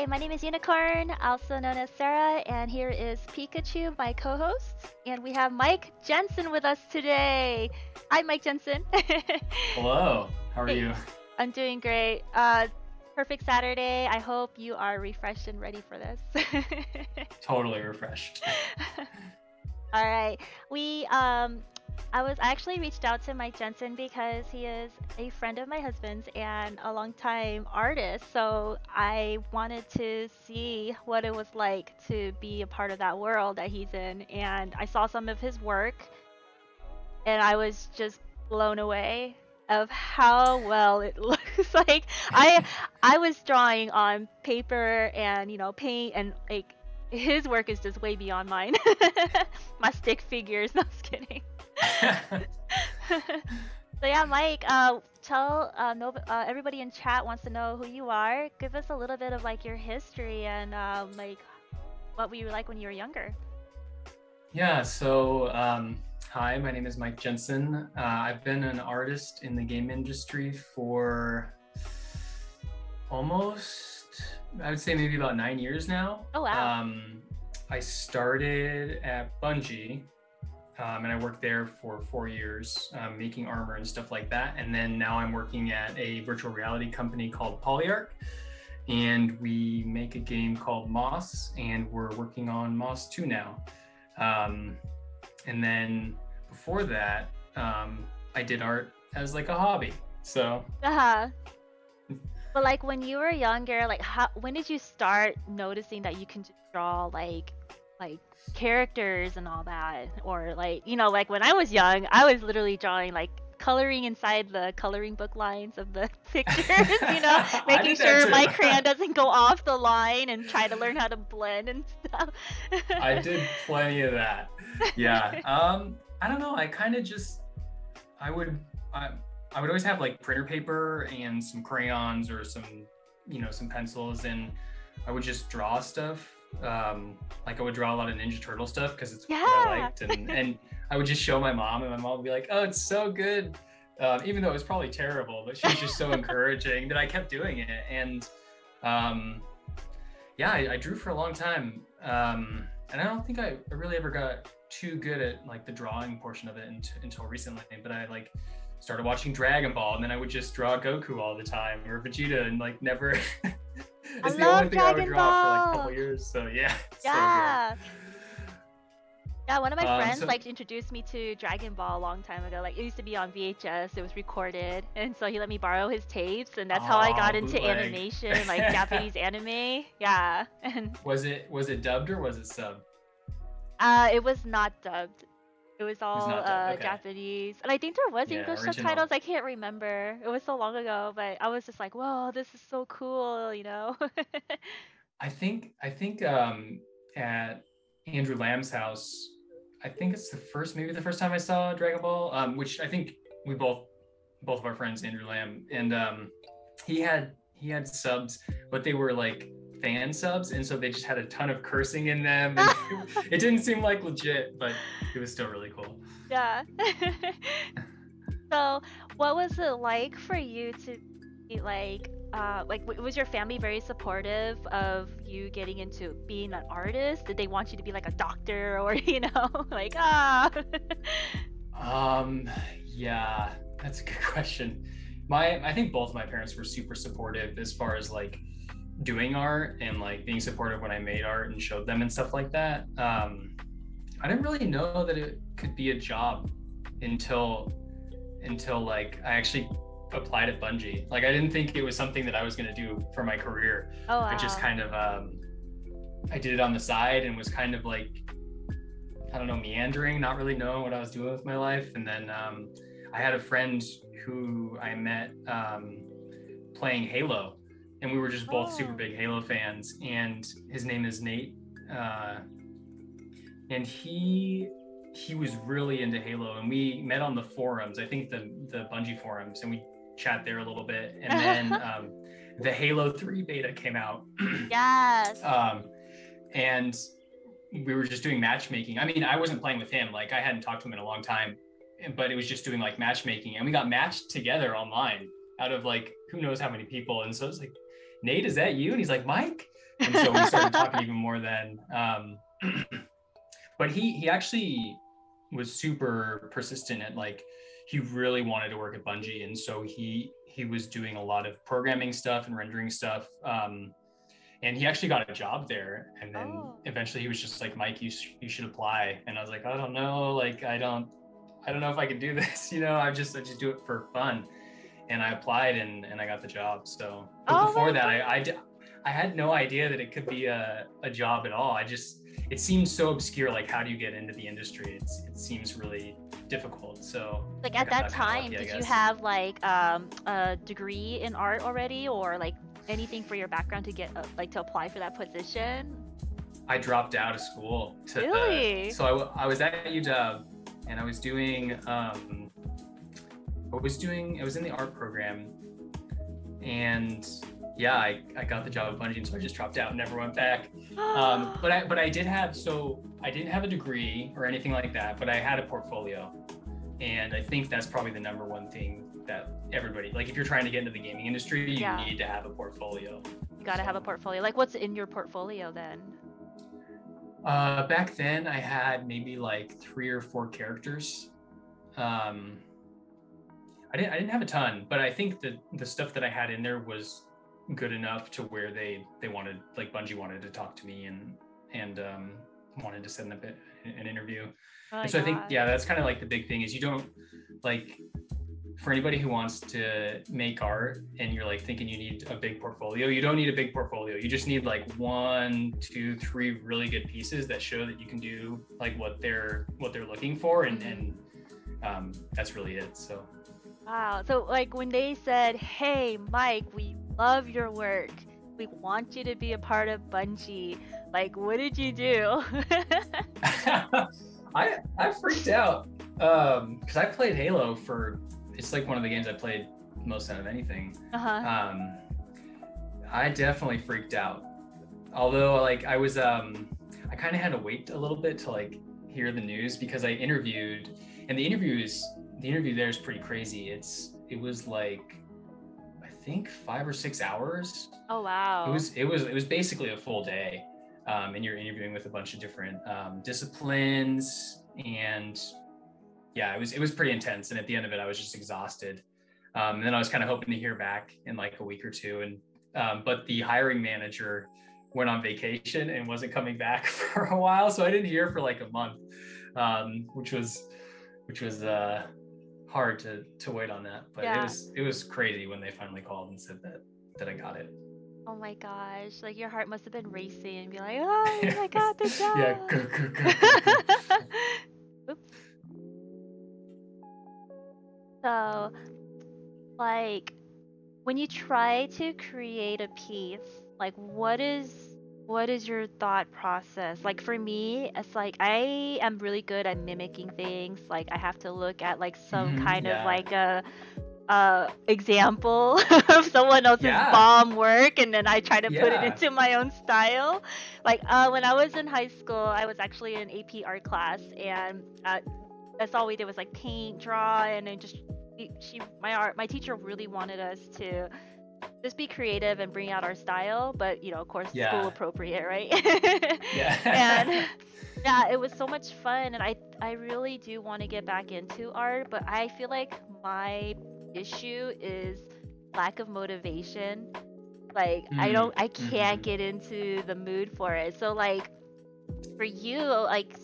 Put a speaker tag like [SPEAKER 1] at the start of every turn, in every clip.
[SPEAKER 1] Hi, my name is Unicorn, also known as Sarah, and here is Pikachu, my co-host, and we have Mike Jensen with us today. Hi, Mike Jensen.
[SPEAKER 2] Hello, how are
[SPEAKER 1] Hey,
[SPEAKER 2] you?
[SPEAKER 1] I'm doing great. Perfect Saturday. I hope you are refreshed and ready for this.
[SPEAKER 2] Totally refreshed.
[SPEAKER 1] All right. I actually reached out to Mike Jensen because he is a friend of my husband's and a longtime artist. So I wanted to see what it was like to be a part of that world that he's in. And I saw some of his work and I was just blown away of how well it looks. Like I was drawing on paper and paint, and like his work is just way beyond mine. My stick figures. No, just kidding. So yeah, Mike, tell everybody in chat wants to know who you are. Give us a little bit of like your history and like what were you like when you were younger.
[SPEAKER 2] Yeah, so hi, my name is Mike Jensen. I've been an artist in the game industry for almost, I would say maybe about 9 years now.
[SPEAKER 1] Oh wow.
[SPEAKER 2] I started at Bungie, and I worked there for 4 years, making armor and stuff like that. And then now I'm working at a virtual reality company called Polyarc, and we make a game called Moss, and we're working on Moss 2 now. And then before that, I did art as like a hobby. So.
[SPEAKER 1] Uh-huh. But like when you were younger, like when did you start noticing that you can just draw like characters and all that? Or like, like when I was young, I was literally drawing like coloring inside the coloring book lines of the pictures, making sure my crayon doesn't go off the line and try to learn how to blend and stuff.
[SPEAKER 2] I did plenty of that. Yeah. I don't know. I kind of just, I would always have like printer paper and some crayons or some pencils, and I would just draw stuff. Like I would draw a lot of Ninja Turtle stuff because it's what I liked, and I would just show my mom, and my mom would be like, "Oh, it's so good," even though it was probably terrible. But she was just so encouraging that I kept doing it, and yeah, I drew for a long time, and I don't think I really ever got too good at like the drawing portion of it until recently. But I like started watching Dragon Ball, and then I would just draw Goku all the time or Vegeta, and like never. It's the only thing I would draw for like a couple years. So yeah.
[SPEAKER 1] Yeah. So yeah, one of my friends
[SPEAKER 2] so,
[SPEAKER 1] like introduced me to Dragon Ball a long time ago. Like it used to be on VHS, it was recorded, and so he let me borrow his tapes, and that's how I got into animation, like Japanese anime. Yeah. And
[SPEAKER 2] was it dubbed or was it subbed?
[SPEAKER 1] It was not dubbed. It was all
[SPEAKER 2] okay.
[SPEAKER 1] Japanese, and I think there was English subtitles. I can't remember. It was so long ago, but I was just like, "Whoa, this is so cool,"
[SPEAKER 2] I think at Andrew Lamb's house, I think it's maybe the first time I saw Dragon Ball, which I think we both of our friends, Andrew Lamb, and he had subs, but they were like fan subs, and so they just had a ton of cursing in them, and it didn't seem like legit, but it was still really cool.
[SPEAKER 1] Yeah. So what was it like for you to be like was your family very supportive of you getting into being an artist? Did they want you to be like a doctor or like
[SPEAKER 2] Yeah, that's a good question. I think both of my parents were super supportive as far as like doing art and like being supportive when I made art and showed them and stuff like that. I didn't really know that it could be a job until like I actually applied at Bungie. Like I didn't think it was something that I was going to do for my career.
[SPEAKER 1] Oh wow.
[SPEAKER 2] I just kind of I did it on the side and was kind of like, I don't know, meandering, not really knowing what I was doing with my life. And then I had a friend who I met playing Halo, and we were just both super big Halo fans, and his name is Nate, and he was really into Halo, and we met on the forums, I think the Bungie forums, and we chat there a little bit, and then the Halo 3 beta came out.
[SPEAKER 1] Yes.
[SPEAKER 2] And we were just doing matchmaking. I mean, I wasn't playing with him, like I hadn't talked to him in a long time, but it was just doing like matchmaking, and we got matched together online out of like who knows how many people. And so it's like, Nate, is that you? And he's like, Mike? And so we started talking even more then. But he actually was super persistent at like, he really wanted to work at Bungie. And so he was doing a lot of programming stuff and rendering stuff. And he actually got a job there. And then eventually he was just like, Mike, you should apply. And I was like, I don't know. Like, I don't know if I can do this. You know, I just do it for fun. And I applied and I got the job. So but before that, I had no idea that it could be a job at all. It seems so obscure. Like, how do you get into the industry? It seems really difficult. So
[SPEAKER 1] like at that time, did you have like a degree in art already, or like anything for your background to get like to apply for that position?
[SPEAKER 2] I dropped out of school.
[SPEAKER 1] Really?
[SPEAKER 2] So I was at UW, and I was doing I was in the art program, and yeah, I got the job at Bungie, and so I just dropped out and never went back. But I didn't have a degree or anything like that, but I had a portfolio. And I think that's probably the number one thing that everybody, like if you're trying to get into the gaming industry, you need to have a portfolio.
[SPEAKER 1] You gotta have a portfolio. Like, what's in your portfolio then?
[SPEAKER 2] Back then I had maybe like 3 or 4 characters. I didn't have a ton, but I think the stuff that I had in there was good enough to where they wanted, like Bungie wanted to talk to me and wanted to set up an interview. And so I think, yeah, that's kind of like the big thing is you don't, like, for anybody who wants to make art and you're like thinking you need a big portfolio, you don't need a big portfolio. You just need like 1, 2, 3 really good pieces that show that you can do like what they're looking for, and that's really it. So
[SPEAKER 1] wow. So like when they said, "Hey Mike, we love your work, we want you to be a part of Bungie," like what did you do?
[SPEAKER 2] I freaked out because I played Halo it's like one of the games I played most out of anything. I definitely freaked out. Although like I was I kind of had to wait a little bit to like hear the news, because I interviewed, and the interview there is pretty crazy. It was like I think 5 or 6 hours.
[SPEAKER 1] Oh wow.
[SPEAKER 2] It was basically a full day. And you're interviewing with a bunch of different disciplines, and yeah, it was pretty intense. And at the end of it, I was just exhausted. And then I was kind of hoping to hear back in like a week or two. And but the hiring manager went on vacation and wasn't coming back for a while, so I didn't hear for like a month, which was hard to wait on that. But yeah, it was crazy when they finally called and said that I got it.
[SPEAKER 1] Oh my gosh, like your heart must have been racing and be like, oh, I got the job.
[SPEAKER 2] Yeah, go.
[SPEAKER 1] Oops. So, like, when you try to create a piece, like, what is your thought process? Like for me, it's like I am really good at mimicking things. Like I have to look at like some kind of like a example of someone else's bomb work, and then I try to put it into my own style. Like when I was in high school, I was actually in AP art class, and that's all we did was like paint, draw, and then just my teacher really wanted us to just be creative and bring out our style, but you know, of course, school appropriate, right? And yeah, it was so much fun, and I really do want to get back into art, but I feel like my issue is lack of motivation. Like I can't get into the mood for it. So like for you, like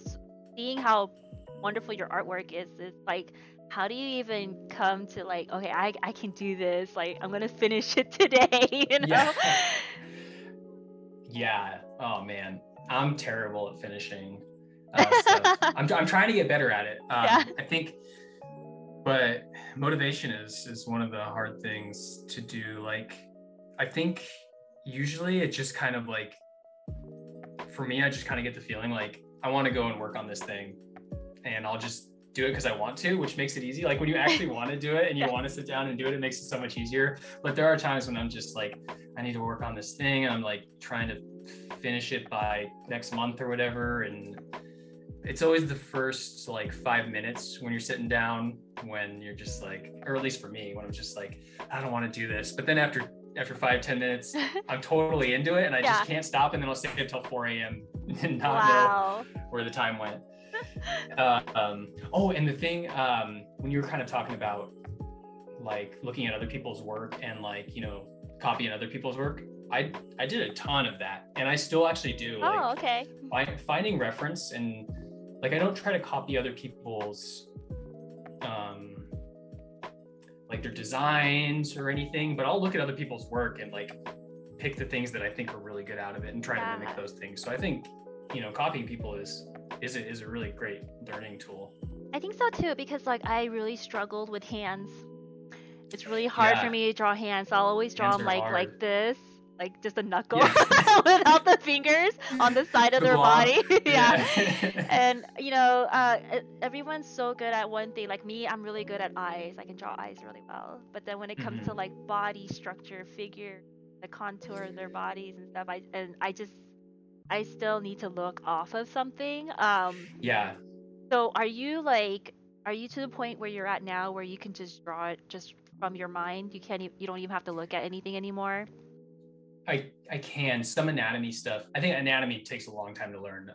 [SPEAKER 1] seeing how wonderful your artwork is like, how do you even come to like, okay, I can do this, like I'm gonna finish it today, you know?
[SPEAKER 2] Yeah. Oh man, I'm terrible at finishing stuff. I'm trying to get better at it. I think, but motivation is one of the hard things to do. Like, I think usually it just kind of like, for me, I just kind of get the feeling like I want to go and work on this thing, and I'll just do it because I want to, which makes it easy. Like when you actually want to do it and you want to sit down and do it, it makes it so much easier. But there are times when I'm just like, I need to work on this thing, and I'm like trying to finish it by next month or whatever. And it's always the first like 5 minutes when you're sitting down, when you're just like, or at least for me, when I'm just like, I don't want to do this. But then after after 5-10 minutes, I'm totally into it and I just can't stop, and then I'll stay until 4 a.m. and not know where the time went. Oh, and the thing, when you were kind of talking about like looking at other people's work and like, you know, copying other people's work, I did a ton of that, and I still actually do.
[SPEAKER 1] Oh, okay.
[SPEAKER 2] Finding reference, and like I don't try to copy other people's like their designs or anything, but I'll look at other people's work and like pick the things that I think are really good out of it and try to mimic those things. So I think, you know, copying people is a really great learning tool.
[SPEAKER 1] I think so too, because like I really struggled with hands. It's really hard for me to draw hands. I'll always draw them like this, like just a knuckle without the fingers on the side of their body. And you know, everyone's so good at one thing. Like me, I'm really good at eyes. I can draw eyes really well. But then when it comes to like body structure, figure, the contour of their bodies and stuff, I still need to look off of something. So are you to the point where you're at now where you can just draw it just from your mind? You don't even have to look at anything anymore?
[SPEAKER 2] I can. Some anatomy stuff. I think anatomy takes a long time to learn.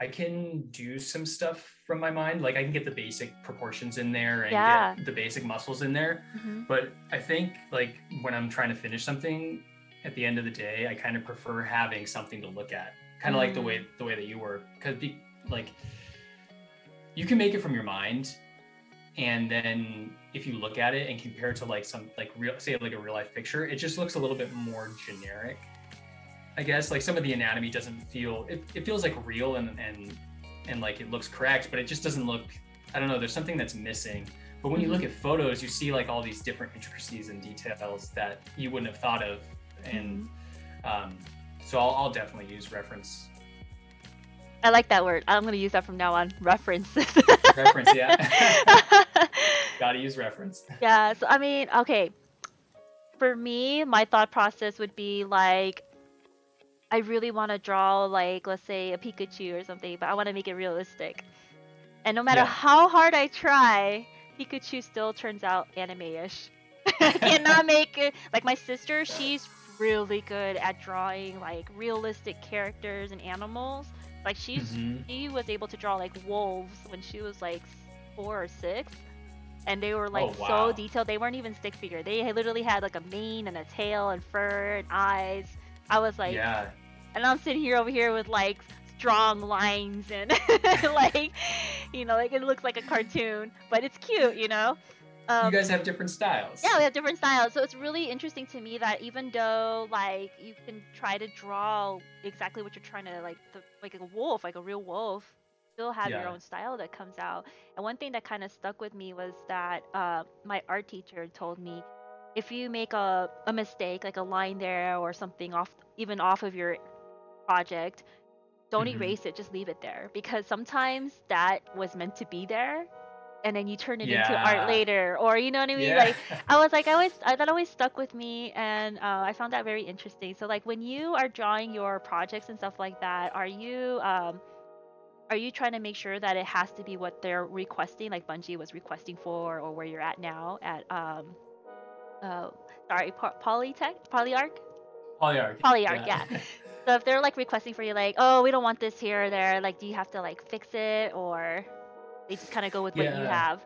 [SPEAKER 2] I can do some stuff from my mind. Like I can get the basic proportions in there and get the basic muscles in there. But I think like when I'm trying to finish something at the end of the day, I kind of prefer having something to look at. Kind of like the way that you work, because like you can make it from your mind, and then if you look at it and compare it to like some like real, say like a real life picture, it just looks a little bit more generic, I guess. Like some of the anatomy doesn't feel, it feels like real and like it looks correct, but it just doesn't look, I don't know, there's something that's missing. But when you look at photos, you see like all these different intricacies and details that you wouldn't have thought of. And so I'll definitely use reference.
[SPEAKER 1] I like that word. I'm going to use that from now on. Reference.
[SPEAKER 2] Reference, yeah. Gotta use reference.
[SPEAKER 1] Yeah, so I mean, okay. For me, my thought process would be like, I really want to draw like, let's say a Pikachu or something, but I want to make it realistic. And no matter how hard I try, Pikachu still turns out anime-ish. I cannot make it. Like my sister, she's really good at drawing like realistic characters and animals. Like she was able to draw like wolves when she was like 4 or 6, and they were like so detailed. They weren't even stick figure. They literally had like a mane and a tail and fur and eyes. I was like, and I'm sitting here over here with like strong lines and like, you know, like it looks like a cartoon, but it's cute, you know.
[SPEAKER 2] You guys have different styles.
[SPEAKER 1] Yeah, we have different styles. So it's really interesting to me that even though like you can try to draw exactly what you're trying to like a wolf, like a real wolf, still have your own style that comes out. And one thing that kind of stuck with me was that my art teacher told me, if you make a mistake, like a line there or something off of your project, don't erase it, just leave it there, because sometimes that was meant to be there. And then you turn it into art later, or you know what I mean? Like that always stuck with me, and I found that very interesting. So like when you are drawing your projects and stuff like that, are you trying to make sure that it has to be what they're requesting, like Bungie was requesting for, or where you're at now at Polyarc? Polyarc, yeah. So if they're like requesting for you, like, oh, we don't want this here or there, like, do you have to like fix it, or they just kind of go with what you have?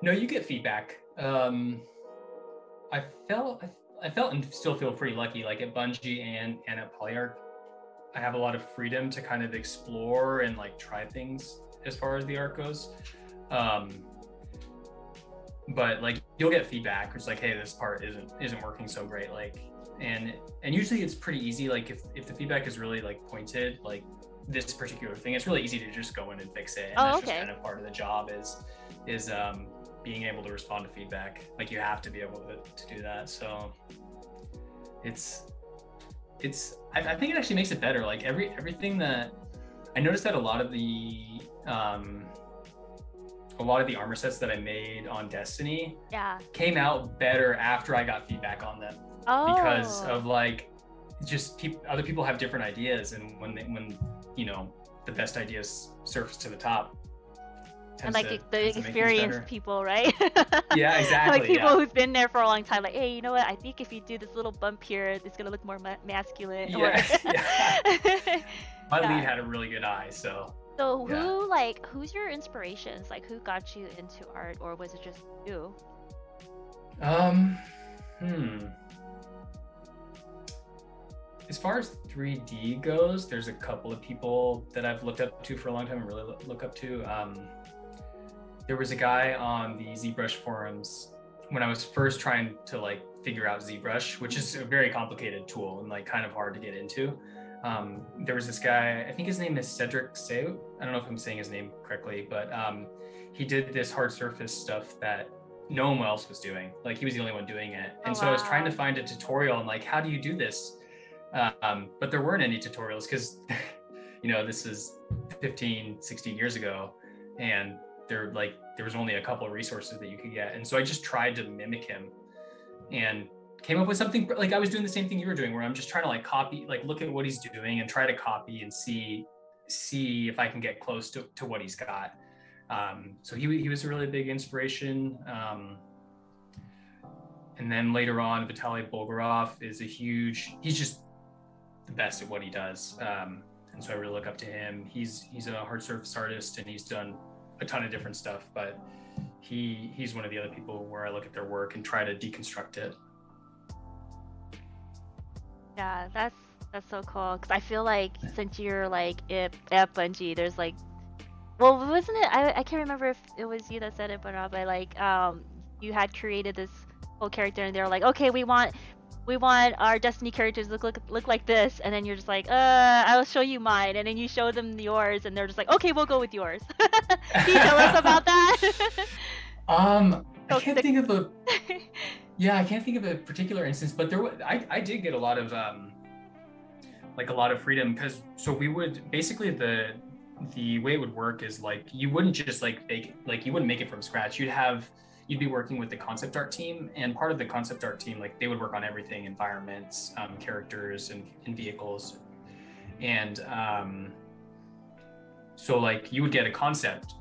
[SPEAKER 2] No, you get feedback. I felt and still feel pretty lucky, like at Bungie and at Polyarc, I have a lot of freedom to kind of explore and like try things as far as the art goes. But like you'll get feedback. It's like, hey, this part isn't working so great. Like, and usually it's pretty easy. Like if the feedback is really like pointed, like this particular thing, it's really easy to just go in and fix it. And that's just kind of part of the job is being able to respond to feedback. Like you have to be able to do that. So I think it actually makes it better. Like everything that I noticed, that a lot of the armor sets that I made on Destiny came out better after I got feedback on them. Because of like just other people have different ideas, and when you know the best ideas surface to the top,
[SPEAKER 1] And
[SPEAKER 2] tends
[SPEAKER 1] like
[SPEAKER 2] to
[SPEAKER 1] the
[SPEAKER 2] make things
[SPEAKER 1] experienced
[SPEAKER 2] better.
[SPEAKER 1] people, right?
[SPEAKER 2] Yeah, exactly.
[SPEAKER 1] Like people
[SPEAKER 2] Yeah.
[SPEAKER 1] who's been there for a long time, like, hey, you know what? I think if you do this little bump here, it's gonna look more masculine. Or
[SPEAKER 2] Yeah. Yeah. My lead
[SPEAKER 1] yeah.
[SPEAKER 2] had a really good eye, so
[SPEAKER 1] So
[SPEAKER 2] yeah.
[SPEAKER 1] who's your inspirations? Like who got you into art, or was it just you?
[SPEAKER 2] Um, hmm. As far as 3D goes, there's a couple of people that I've looked up to for a long time and really look up to. There was a guy on the ZBrush forums when I was first trying to like figure out ZBrush, which is a very complicated tool and like kind of hard to get into. There was this guy, I think his name is Cedric Seu. I don't know if I'm saying his name correctly, but he did this hard surface stuff that no one else was doing. Like he was the only one doing it. And so I was trying to find a tutorial and like, how do you do this? But there weren't any tutorials because, you know, this is 15, 16 years ago. And there was only a couple of resources that you could get. And so I just tried to mimic him and came up with something like I was doing the same thing you were doing, where I'm just trying to like copy, like look at what he's doing and try to copy and see if I can get close to what he's got. So he was a really big inspiration. And then later on, Vitaly Bulgarov he's just the best at what he does. And so I really look up to him. He's a hard surface artist and he's done a ton of different stuff, but he's one of the other people where I look at their work and try to deconstruct it.
[SPEAKER 1] Yeah, that's so cool. Because I feel like since you're like at Bungie, there's like, well, wasn't it? I can't remember if it was you that said it, but not. But like, you had created this whole character, and they're like, okay, we want our Destiny characters to look like this, and then you're just like, I'll show you mine, and then you show them yours, and they're just like, okay, we'll go with yours. Can you tell us about that?
[SPEAKER 2] I can't think of a I can't think of a particular instance, but I did get a lot of freedom, because so we would basically the way it would work is like you wouldn't just like you wouldn't make it from scratch. You'd be working with the concept art team, and part of the concept art team, like they would work on everything: environments, characters, and vehicles. And so like you would get a concept,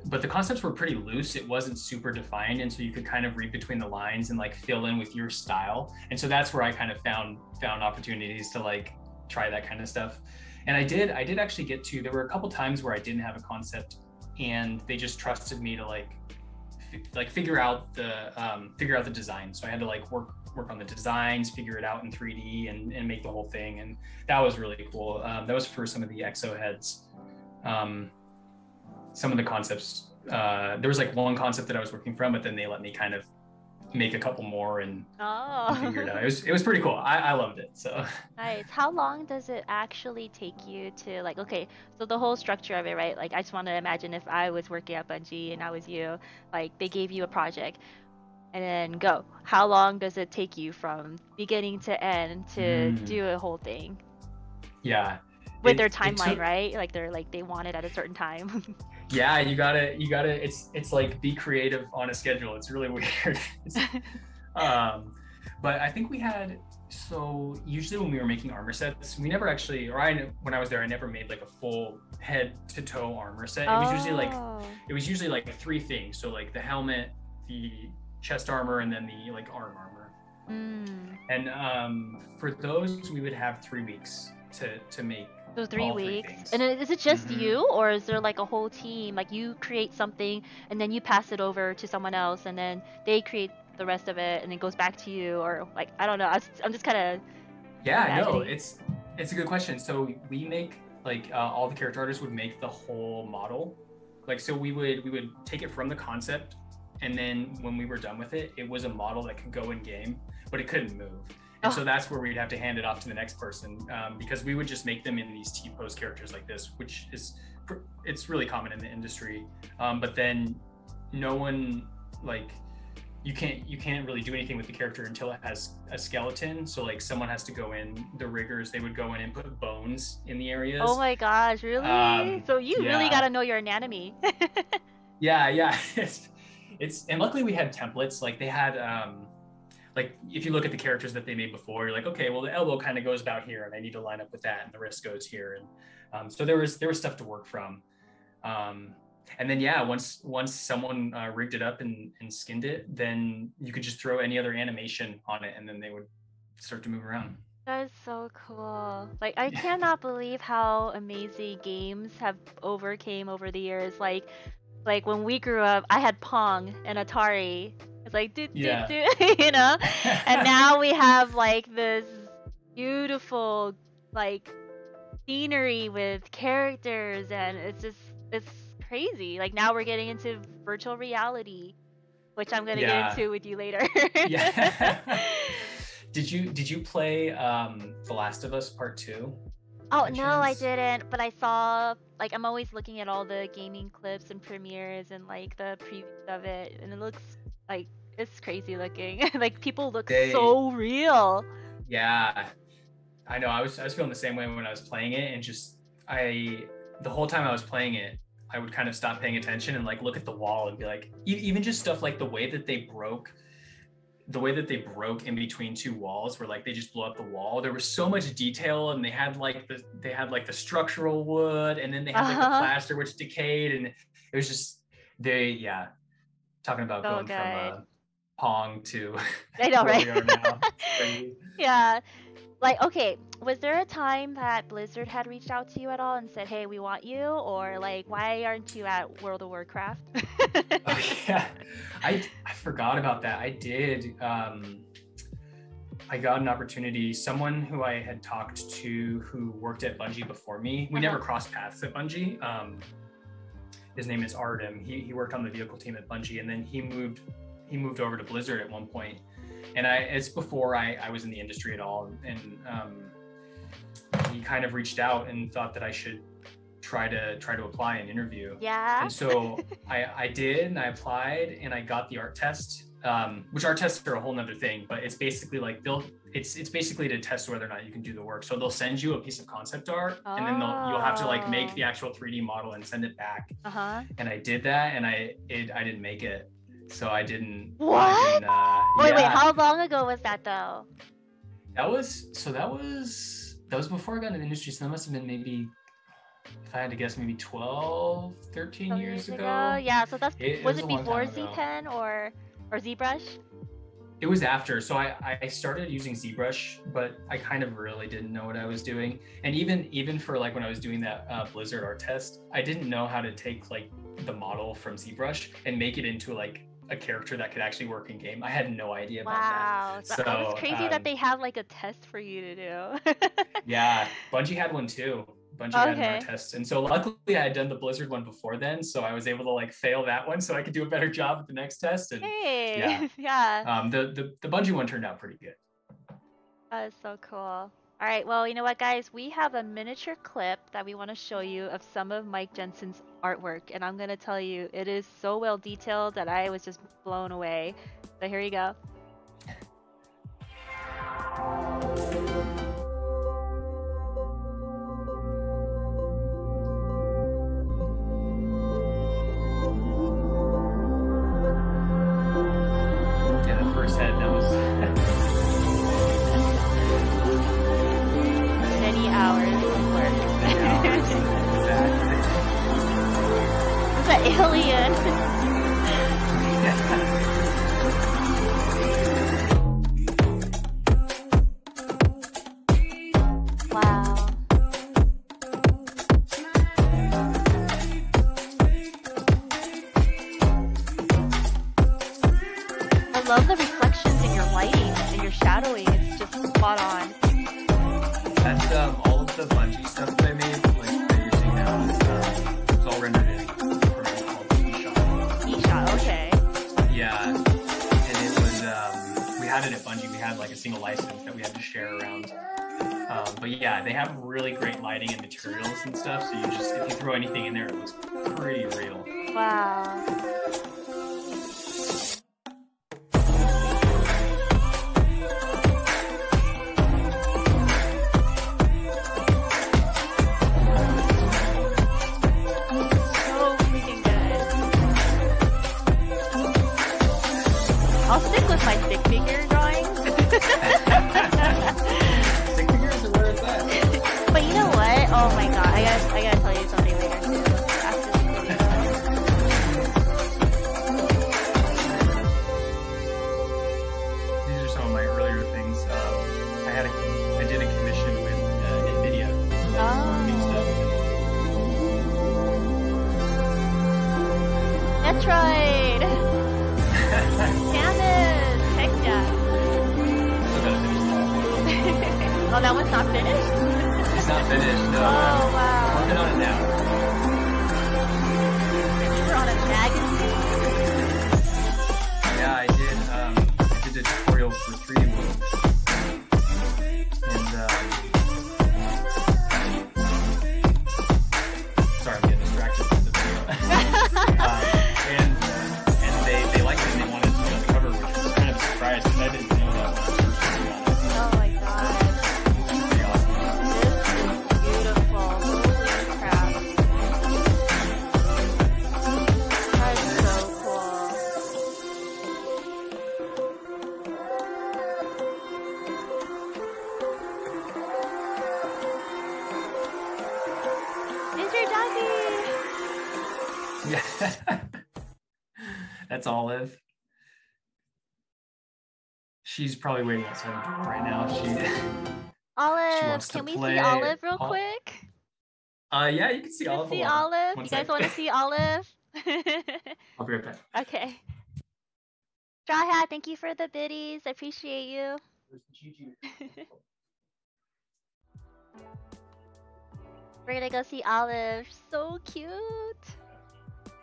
[SPEAKER 2] but the concepts were pretty loose. It wasn't super defined, and so you could kind of read between the lines and like fill in with your style. And so that's where I kind of found opportunities to like try that kind of stuff. And I did actually there were a couple times where I didn't have a concept, and they just trusted me to like figure out the design. So I had to like work on the designs, figure it out in 3D and make the whole thing. And that was really cool. That was for some of the exo heads. Some of the concepts, there was like one concept that I was working from, but then they let me kind of make a couple more and figure it out. It was pretty cool. I loved it. So
[SPEAKER 1] nice. How long does it actually take you to like, okay, so the whole structure of it, right? Like I just want to imagine if I was working at Bungie and I was you, like they gave you a project and then go. How long does it take you from beginning to end to do a whole thing?
[SPEAKER 2] Yeah.
[SPEAKER 1] With their timeline, right? Like they want it at a certain time.
[SPEAKER 2] Yeah, you gotta it's like be creative on a schedule. It's really weird. But I think we had, so usually when we were making armor sets, we never actually, when I was there, I never made like a full head to toe armor set. It was usually like three things. So like the helmet, the chest armor, and then the like arm armor. And for those we would have 3 weeks to make.
[SPEAKER 1] So 3 weeks. And is it just you, or is there like a whole team? Like you create something and then you pass it over to someone else and then they create the rest of it and it goes back to you, or like, I don't know. I'm just kind of
[SPEAKER 2] no, it's a good question. So we make like all the character artists would make the whole model. Like, so we would take it from the concept, and then when we were done with it, it was a model that could go in game, but it couldn't move. And so that's where we'd have to hand it off to the next person, because we would just make them in these T-pose characters like this, which it's really common in the industry. But then no one, like, you can't really do anything with the character until it has a skeleton. So like someone has to go in, the riggers, they would go in and put bones in the areas.
[SPEAKER 1] Oh my gosh, really? So you really got to know your anatomy.
[SPEAKER 2] Yeah. It's and luckily we had templates. Like they had, like if you look at the characters that they made before, you're like, okay, well the elbow kind of goes about here and I need to line up with that, and the wrist goes here. And so there was stuff to work from. And then yeah, once someone rigged it up and skinned it, then you could just throw any other animation on it, and then they would start to move around.
[SPEAKER 1] That is so cool. Like, I cannot believe how amazing games have overcame over the years. Like when we grew up, I had Pong and Atari. It's like do, you know? And now we have like this beautiful like scenery with characters, and it's crazy. Like now we're getting into virtual reality, which I'm gonna get into with you later.
[SPEAKER 2] Yeah. Did you play The Last of Us Part 2?
[SPEAKER 1] Oh no, I didn't. But I saw, like, I'm always looking at all the gaming clips and premieres and like the previews of it, and it looks like it's crazy looking. Like people look so real.
[SPEAKER 2] Yeah, I know. I was feeling the same way when I was playing it, and just the whole time I was playing it, I would kind of stop paying attention and like look at the wall and be like, even just stuff like the way that they broke in between two walls, where like they just blew up the wall. There was so much detail, and they had like the structural wood, and then they had like the plaster which decayed, and it was just talking about
[SPEAKER 1] so
[SPEAKER 2] going
[SPEAKER 1] good.
[SPEAKER 2] from Pong to
[SPEAKER 1] I know, right?
[SPEAKER 2] where we are now.
[SPEAKER 1] Yeah. Like, okay, was there a time that Blizzard had reached out to you at all and said, hey, we want you? Or like, why aren't you at World of Warcraft?
[SPEAKER 2] Oh, yeah, I forgot about that. I did. I got an opportunity. Someone who I had talked to who worked at Bungie before me. We never crossed paths at Bungie. His name is Artem. He worked on the vehicle team at Bungie, and then he moved over to Blizzard at one point. And it's before I was in the industry at all. And he kind of reached out and thought that I should try to apply and interview.
[SPEAKER 1] Yeah.
[SPEAKER 2] And so I did, and I applied, and I got the art test, which art tests are a whole nother thing, but it's basically like it's basically to test whether or not you can do the work. So they'll send you a piece of concept art, and then you'll have to like make the actual 3D model and send it back. And I did that, and I didn't make it. So I didn't.
[SPEAKER 1] What? Wait, how long ago was that though?
[SPEAKER 2] That was before I got into the industry, so that must have been maybe, if I had to guess, maybe 12, 13 years ago.
[SPEAKER 1] Yeah, so was it before
[SPEAKER 2] Z
[SPEAKER 1] Pen or ZBrush?
[SPEAKER 2] It was after. So I started using ZBrush, but I kind of really didn't know what I was doing. And even for like when I was doing that Blizzard art test, I didn't know how to take like the model from ZBrush and make it into like a character that could actually work in game. I had no idea about that.
[SPEAKER 1] So it's crazy that they have like a test for you to do.
[SPEAKER 2] Yeah, Bungie had one too. Bungie had an art test, and so luckily I had done the Blizzard one before then, so I was able to like fail that one, so I could do a better job at the next test. And
[SPEAKER 1] yeah.
[SPEAKER 2] The Bungie one turned out pretty good.
[SPEAKER 1] That is so cool. All right, well, you know what, guys? We have a miniature clip that we want to show you of some of Mike Jensen's artwork, and I'm going to tell you, it is so well detailed that I was just blown away. So here you go.
[SPEAKER 2] Yeah, the first head, that was...
[SPEAKER 1] many hours of work. It's an alien. Wow. I love the reflections in your lighting and your shadowing. It's just spot on.
[SPEAKER 2] That's all of the Bungie stuff that I made, like that you're seeing now, it's all rendered in a program called eShot.
[SPEAKER 1] eShot, okay.
[SPEAKER 2] Yeah, and it was, we had it at Bungie, we had like a single license that we had to share around. But yeah, they have really great lighting and materials and stuff, so if you throw anything in there, it looks pretty real.
[SPEAKER 1] Wow. I'll stick with my stick figure drawings.
[SPEAKER 2] Stick figures are where it's at.
[SPEAKER 1] But you know what? Oh my god, I gotta tell you something later too. After this video. Metroid! Damn it! Heck yeah.
[SPEAKER 2] Still gotta finish that.
[SPEAKER 1] Oh, that one's not finished?
[SPEAKER 2] It's not finished, no.
[SPEAKER 1] Oh, wow.
[SPEAKER 2] Working on it now.
[SPEAKER 1] You were on a magazine.
[SPEAKER 2] Yeah, I did a tutorial for 3D World. And, sorry, I'm getting distracted with the video. And they liked it and they wanted to know the cover, which was kind of a surprise because I didn't know that when I was first working on it.
[SPEAKER 1] Oh my god.
[SPEAKER 2] Pretty awesome.
[SPEAKER 1] This is beautiful. Holy crap. That is so cool. Here's your doggy.
[SPEAKER 2] Yeah. That's Olive. She's probably waiting outside the door right now. She
[SPEAKER 1] Olive,
[SPEAKER 2] wants to
[SPEAKER 1] can we
[SPEAKER 2] play.
[SPEAKER 1] see Olive real quick?
[SPEAKER 2] Yeah, you can see Olive.
[SPEAKER 1] See
[SPEAKER 2] Hold on.
[SPEAKER 1] Olive?
[SPEAKER 2] One
[SPEAKER 1] You guys
[SPEAKER 2] sec.
[SPEAKER 1] want to see Olive?
[SPEAKER 2] I'll be right back.
[SPEAKER 1] Okay. Straw Hat, thank you for the biddies. I appreciate you. We're gonna go see Olive. So cute.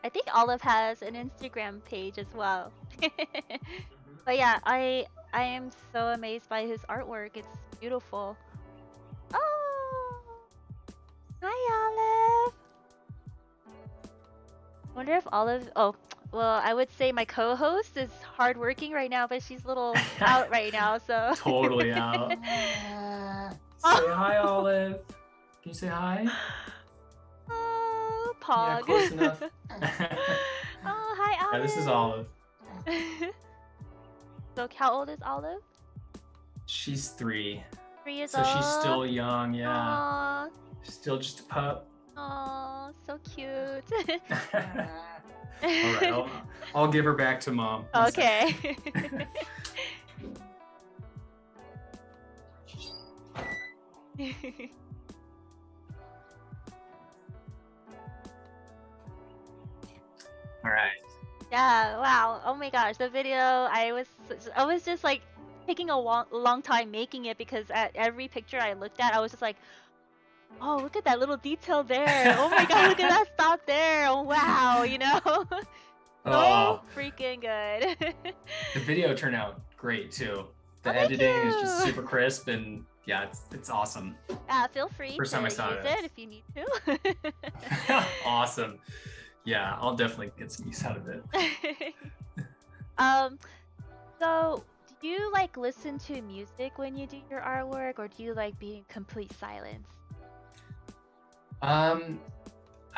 [SPEAKER 1] I think Olive has an Instagram page as well. But yeah, I am so amazed by his artwork. It's beautiful. Oh, hi Olive. Wonder if Olive. Oh, well, I would say my co-host is hardworking right now, but she's a little out right now. So
[SPEAKER 2] Totally out. Say hi, Olive. Can you say hi?
[SPEAKER 1] Oh,
[SPEAKER 2] Yeah,
[SPEAKER 1] Pog.
[SPEAKER 2] close enough.
[SPEAKER 1] Oh, hi Olive.
[SPEAKER 2] Yeah, this is Olive.
[SPEAKER 1] So how old is Olive?
[SPEAKER 2] She's 3.
[SPEAKER 1] 3 years
[SPEAKER 2] So
[SPEAKER 1] old.
[SPEAKER 2] she's still young, yeah.
[SPEAKER 1] Aww.
[SPEAKER 2] Still just a pup.
[SPEAKER 1] Aww, so cute.
[SPEAKER 2] Alright, I'll give her back to Mom. One
[SPEAKER 1] Okay.
[SPEAKER 2] Alright.
[SPEAKER 1] Yeah, wow. Oh my gosh, the video, I was just like taking a long time making it because at every picture I looked at, I was just like, oh, look at that little detail there. Oh my god, look at that spot there. Oh wow, you know? So freaking good.
[SPEAKER 2] The video turned out great too. The
[SPEAKER 1] Oh, thank
[SPEAKER 2] editing is just
[SPEAKER 1] you.
[SPEAKER 2] super crisp and yeah, it's awesome.
[SPEAKER 1] Feel free
[SPEAKER 2] First
[SPEAKER 1] to
[SPEAKER 2] time I
[SPEAKER 1] use
[SPEAKER 2] saw
[SPEAKER 1] it
[SPEAKER 2] it.
[SPEAKER 1] if you need to.
[SPEAKER 2] Awesome. Yeah, I'll definitely get some use out of it.
[SPEAKER 1] So do you like listen to music when you do your artwork, or do you like being in complete silence?
[SPEAKER 2] I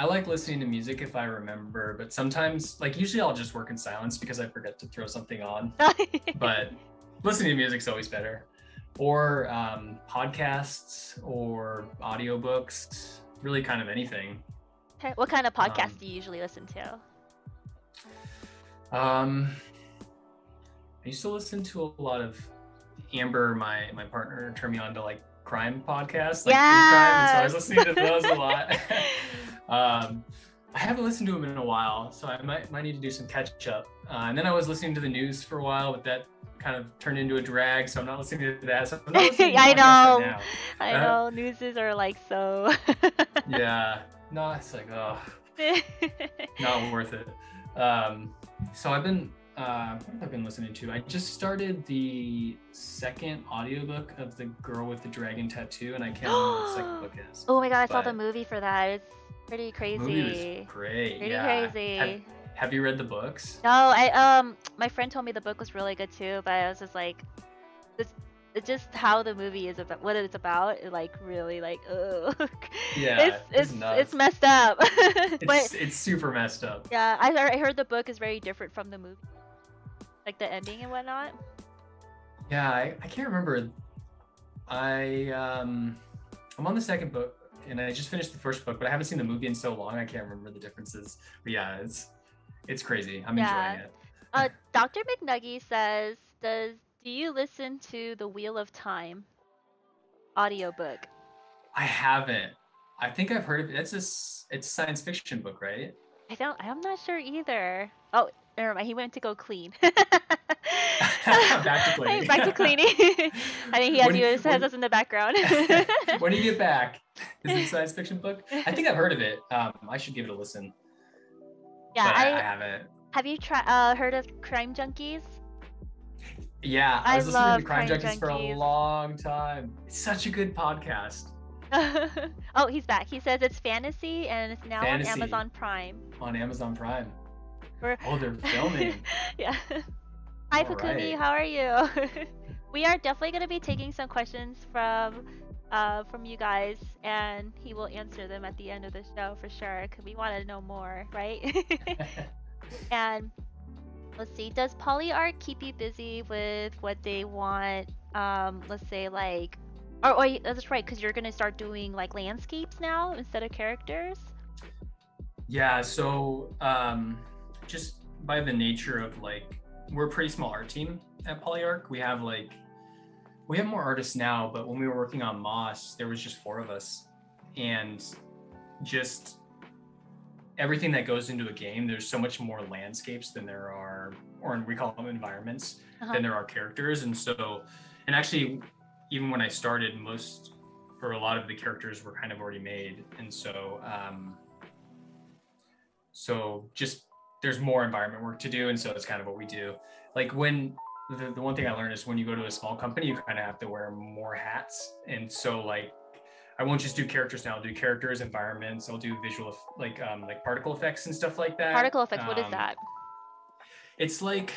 [SPEAKER 2] like listening to music if I remember, but sometimes, like usually I'll just work in silence because I forget to throw something on. But listening to music's always better. Or podcasts or audiobooks, really kind of anything.
[SPEAKER 1] Okay, what kind of podcast do you usually listen to?
[SPEAKER 2] I used to listen to a lot of Amber, my partner, turned me on to like crime podcasts, like true crime, and so I was listening to those a lot. I haven't listened to them in a while, so I might need to do some catch up. And then I was listening to the news for a while, but that kind of turned into a drag, so I'm not listening to that. So I'm not listening to
[SPEAKER 1] I
[SPEAKER 2] podcasts
[SPEAKER 1] know,
[SPEAKER 2] right now.
[SPEAKER 1] I know. Newses are like so.
[SPEAKER 2] Yeah, no, it's like not worth it. So I've been what have I been listening to? I just started the second audiobook of The Girl with the Dragon Tattoo, and I can't remember what the second book is.
[SPEAKER 1] Oh my god, I saw the
[SPEAKER 2] But
[SPEAKER 1] movie for that. It's pretty crazy.
[SPEAKER 2] The movie was great.
[SPEAKER 1] Pretty
[SPEAKER 2] yeah.
[SPEAKER 1] crazy.
[SPEAKER 2] Have you read the books?
[SPEAKER 1] No, my friend told me the book was really good too, but I was just like, it's just how the movie is about, what it's about, it like really like, ugh.
[SPEAKER 2] Yeah,
[SPEAKER 1] it's messed up. But
[SPEAKER 2] it's super messed up.
[SPEAKER 1] yeah, I heard the book is very different from the movie, like the ending and whatnot.
[SPEAKER 2] Yeah, I can't remember. I'm on the second book, and I just finished the first book, but I haven't seen the movie in so long, I can't remember the differences. But yeah, it's crazy. I'm enjoying it.
[SPEAKER 1] Dr. McNuggy says, do you listen to the Wheel of Time audiobook?
[SPEAKER 2] I haven't. I think I've heard of it. It's a science fiction book, right?
[SPEAKER 1] I'm not sure either. Oh, never mind. He went to go clean.
[SPEAKER 2] Back to cleaning.
[SPEAKER 1] Back to cleaning. I think he
[SPEAKER 2] when
[SPEAKER 1] has
[SPEAKER 2] when
[SPEAKER 1] us in the background.
[SPEAKER 2] when you get back, is it a science fiction book? I think I've heard of it. I should give it a listen,
[SPEAKER 1] Yeah,
[SPEAKER 2] but I haven't.
[SPEAKER 1] have you heard of Crime Junkies?
[SPEAKER 2] Yeah, I
[SPEAKER 1] I
[SPEAKER 2] was listening to
[SPEAKER 1] love
[SPEAKER 2] Crime
[SPEAKER 1] Crime
[SPEAKER 2] Junkies for a
[SPEAKER 1] Junkies.
[SPEAKER 2] long time. It's such a good podcast.
[SPEAKER 1] Oh, he's back. He says it's fantasy and it's now
[SPEAKER 2] Fantasy.
[SPEAKER 1] on Amazon Prime.
[SPEAKER 2] On Amazon Prime.
[SPEAKER 1] We're...
[SPEAKER 2] Oh, they're filming.
[SPEAKER 1] Yeah. Hi,
[SPEAKER 2] All
[SPEAKER 1] Fukumi.
[SPEAKER 2] right.
[SPEAKER 1] How are you? We are definitely going to be taking some questions from you guys, and he will answer them at the end of the show for sure, because we want to know more, right? And let's see, does Polyarc keep you busy with what they want? Let's say like, oh, that's right, because you're going to start doing like landscapes now instead of characters.
[SPEAKER 2] Yeah, so just by the nature of like, we're a pretty small art team at Polyarc. We have more artists now, but when we were working on Moss, there was just 4 of us, and just everything that goes into a game, there's so much more landscapes than there are, or we call them environments, than there are characters. And so, and actually, even when I started, a lot of the characters were kind of already made, and so just there's more environment work to do, and so it's kind of what we do. Like when the one thing I learned is when you go to a small company, you kind of have to wear more hats, and so like I won't just do characters now. I'll do characters, environments. I'll do visual like particle effects and stuff like that.
[SPEAKER 1] Particle effects. What is that?
[SPEAKER 2] It's like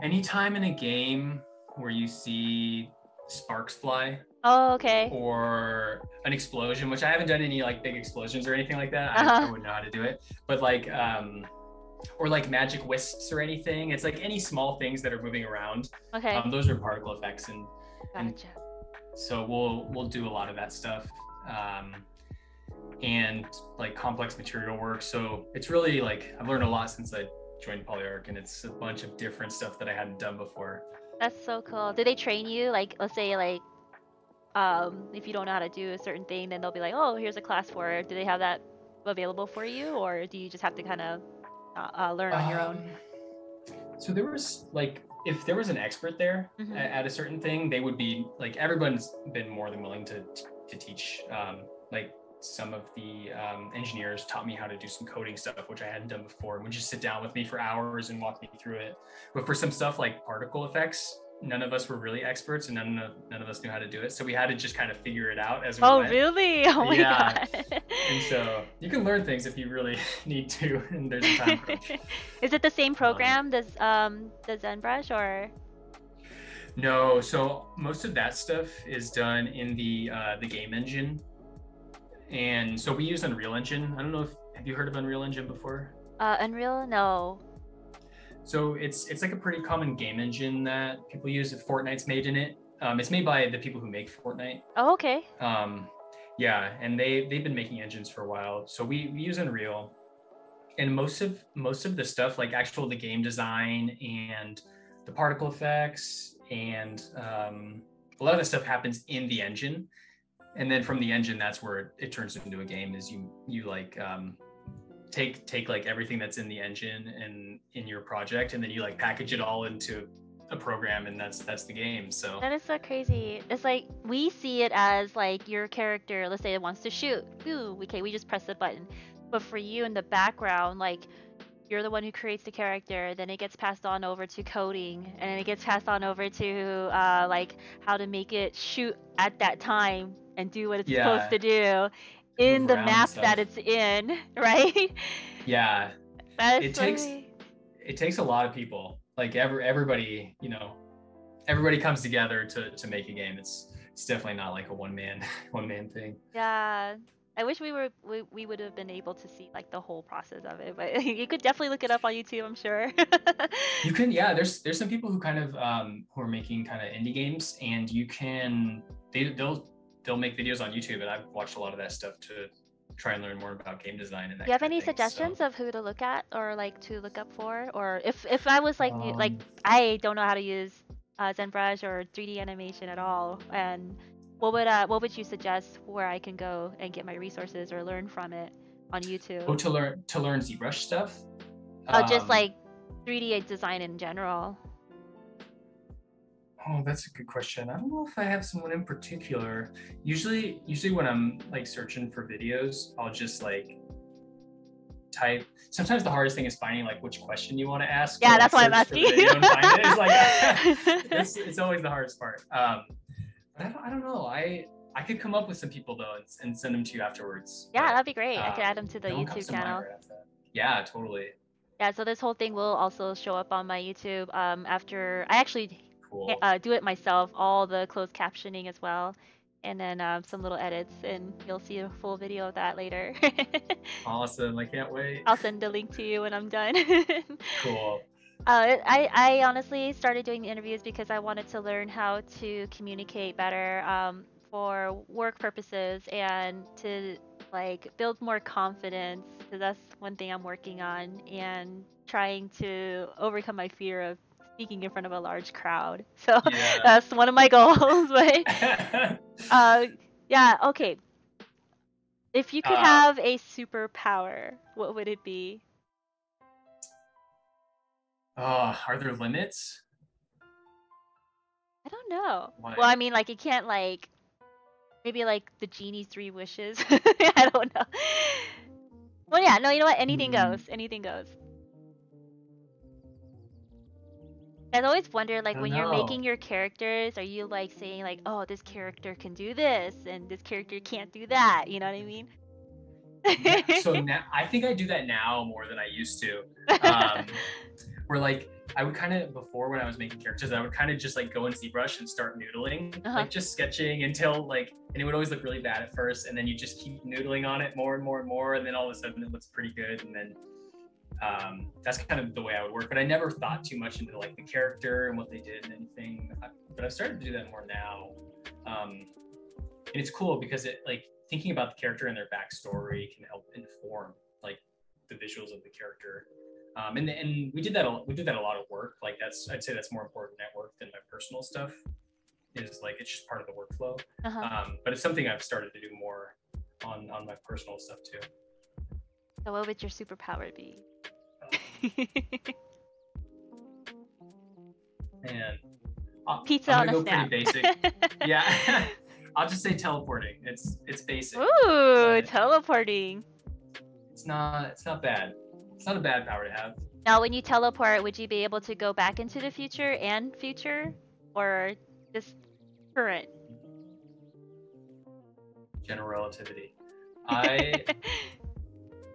[SPEAKER 2] anytime in a game where you see sparks fly.
[SPEAKER 1] Oh, okay.
[SPEAKER 2] Or an explosion, which I haven't done any like big explosions or anything like that. I wouldn't know how to do it. But like, or like magic wisps or anything. It's like any small things that are moving around.
[SPEAKER 1] Okay.
[SPEAKER 2] Those are particle effects, and
[SPEAKER 1] so
[SPEAKER 2] we'll do a lot of that stuff, and like complex material work. So it's really like I've learned a lot since I joined Polyarc, and it's a bunch of different stuff that I hadn't done before.
[SPEAKER 1] That's so cool. Do they train you? Like, let's say like, if you don't know how to do a certain thing, then they'll be like, oh, here's a class for it. Do they have that available for you, or do you just have to kind of learn on your own?
[SPEAKER 2] So there was like, if there was an expert there at a certain thing, they would be like, everyone's been more than willing to teach. Like some of the engineers taught me how to do some coding stuff, which I hadn't done before, and would just sit down with me for hours and walk me through it. But for some stuff like particle effects, none of us were really experts, and none of us knew how to do it. So we had to just kind of figure it out as we went. Oh,
[SPEAKER 1] really? Oh my God.
[SPEAKER 2] And so you can learn things if you really need to, and there's a time crunch.
[SPEAKER 1] Is it the same program, the ZenBrush, or?
[SPEAKER 2] No, so most of that stuff is done in the game engine. And so we use Unreal Engine. I don't know have you heard of Unreal Engine before?
[SPEAKER 1] Unreal? No.
[SPEAKER 2] So it's like a pretty common game engine that people use. Fortnite's made in it. It's made by the people who make Fortnite.
[SPEAKER 1] Oh, okay.
[SPEAKER 2] Yeah, and they've been making engines for a while. So we use Unreal, and most of the stuff, like the game design and the particle effects and a lot of the stuff happens in the engine. And then from the engine, that's where it turns into a game. Is you like take like everything that's in the engine and in your project, and then you like package it all into a program, and that's the game. So
[SPEAKER 1] that is so crazy. It's like we see it as like your character, let's say it wants to shoot. Ooh, okay, we just press the button. But for you in the background, like you're the one who creates the character, then it gets passed on over to coding, and then it gets passed on over to like how to make it shoot at that time and do what it's supposed to do in the map that it's in, right?
[SPEAKER 2] Yeah.
[SPEAKER 1] It
[SPEAKER 2] takes a lot of people. Like everybody, everybody comes together to make a game. It's definitely not like a one man thing.
[SPEAKER 1] Yeah. I wish we would have been able to see like the whole process of it, but you could definitely look it up on YouTube, I'm sure.
[SPEAKER 2] You can, yeah. There's some people who kind of who are making kind of indie games, and you can they'll make videos on YouTube, and I've watched a lot of that stuff to try and learn more about game design and that.
[SPEAKER 1] Do you have any suggestions of who to look at or like to look up for, or if I was like I don't know how to use ZenBrush or 3D animation at all, and what would you suggest where I can go and get my resources or learn from it? on YouTube?
[SPEAKER 2] Oh, to learn ZBrush stuff.
[SPEAKER 1] Just like 3D design in general.
[SPEAKER 2] Oh, that's a good question. I don't know if I have someone in particular. Usually when I'm like searching for videos, I'll just like type. Sometimes the hardest thing is finding like which question you want to ask.
[SPEAKER 1] Yeah,
[SPEAKER 2] to,
[SPEAKER 1] that's
[SPEAKER 2] like,
[SPEAKER 1] why I'm asking you.
[SPEAKER 2] It's like it's always the hardest part. But I don't know. I could come up with some people though and send them to you afterwards.
[SPEAKER 1] Yeah,
[SPEAKER 2] but,
[SPEAKER 1] that'd be great. I could add them to the
[SPEAKER 2] no one comes
[SPEAKER 1] YouTube
[SPEAKER 2] to mind
[SPEAKER 1] channel.
[SPEAKER 2] right after that. Yeah, totally.
[SPEAKER 1] Yeah, so this whole thing will also show up on my YouTube after I actually
[SPEAKER 2] Cool.
[SPEAKER 1] do it myself, all the closed captioning as well, and then some little edits, and you'll see a full video of that later.
[SPEAKER 2] Awesome. I can't wait.
[SPEAKER 1] I'll send the link to you when I'm done.
[SPEAKER 2] Cool.
[SPEAKER 1] I honestly started doing the interviews because I wanted to learn how to communicate better for work purposes and to like build more confidence, because that's one thing I'm working on, and trying to overcome my fear of speaking in front of a large crowd. So
[SPEAKER 2] Yeah.
[SPEAKER 1] that's one of my goals. But yeah, okay. If you could have a superpower, what would it be?
[SPEAKER 2] Are there limits?
[SPEAKER 1] I don't know.
[SPEAKER 2] What?
[SPEAKER 1] Well, I mean, like, it can't, like, maybe, like, the genie's 3 wishes. I don't know. Well, yeah, no, you know what? Anything goes. Anything goes. I've always wondered, like, when you're making your characters, are you, like, saying, like, oh, this character can do this, and this character can't do that? You know what I mean?
[SPEAKER 2] Yeah, so now, I think I do that now more than I used to. Where, like, I would kind of, before when I was making characters, I would kind of just like go in ZBrush and start noodling, like just sketching until like, and it would always look really bad at first, and then you just keep noodling on it more and more and more, and then all of a sudden it looks pretty good, and then that's kind of the way I would work. But I never thought too much into like the character and what they did and anything. But I've started to do that more now, and it's cool because it like thinking about the character and their backstory can help inform like the visuals of the character. And we did that a lot of work. Like I'd say that's more important at work than my personal stuff. Is like it's just part of the workflow. But it's something I've started to do more on my personal stuff too.
[SPEAKER 1] So what would your superpower be?
[SPEAKER 2] Man,
[SPEAKER 1] pizza
[SPEAKER 2] I'm
[SPEAKER 1] on
[SPEAKER 2] gonna
[SPEAKER 1] a
[SPEAKER 2] go
[SPEAKER 1] snap.
[SPEAKER 2] pretty basic. Yeah, I'll just say teleporting. It's basic.
[SPEAKER 1] Ooh, teleporting.
[SPEAKER 2] It's not bad. It's not a bad power to have.
[SPEAKER 1] Now, when you teleport, would you be able to go back into the future, or just current?
[SPEAKER 2] General relativity.